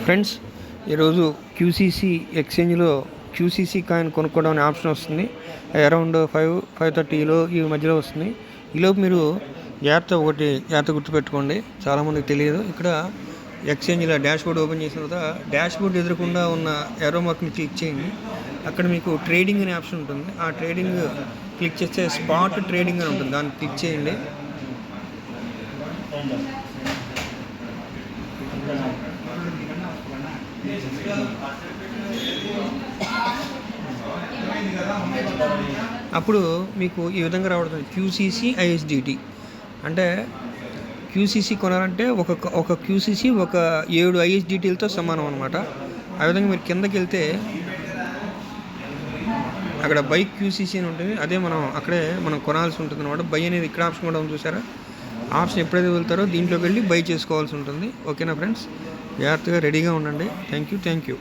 Friends, ఈరోజు QCC ఎక్స్చేంజ్లో QCC coin కొనుక్కోవడం అనే ఆప్షన్ వస్తుంది. అరౌండ్ 5:30 ఈ మధ్యలో వస్తుంది. ఈలోపు మీరు జాగ్రత్త గుర్తుపెట్టుకోండి. చాలామందికి తెలియదు. ఇక్కడ ఎక్స్చేంజ్లో డాష్ బోర్డ్ ఓపెన్ చేసిన తర్వాత డాష్ బోర్డ్ ఎదురకుండా ఉన్న ఎర్రో మార్క్ని క్లిక్ చేయండి. అక్కడ మీకు ట్రేడింగ్ అనే ఆప్షన్ ఉంటుంది. ఆ ట్రేడింగ్ క్లిక్ చేస్తే స్పాట్ ట్రేడింగ్ అని ఉంటుంది. దాన్ని క్లిక్ చేయండి. అప్పుడు మీకు ఈ విధంగా రావడం క్యూసీసీ ఐఎస్డిటీ. అంటే క్యూసీసీ కొనాలంటే ఒక క్యూసీసీ ఒక 7 ఐఎస్డిటీలతో సమానం అనమాట. ఆ విధంగా మీరు కిందకి వెళ్తే అక్కడ బై క్యూసీసీ అని ఉంటుంది. అదే మనం కొనాల్సి ఉంటుంది అనమాట. బై అనేది ఇక్కడ ఆప్షన్ కూడా ఉంది, చూసారా? ఆప్షన్ ఎప్పుడైతే వెళ్తారో దీంట్లోకి వెళ్ళి బై చేసుకోవాల్సి ఉంటుంది. ఓకేనా ఫ్రెండ్స్? జాగ్రత్తగా రెడీగా ఉండండి. Thank you.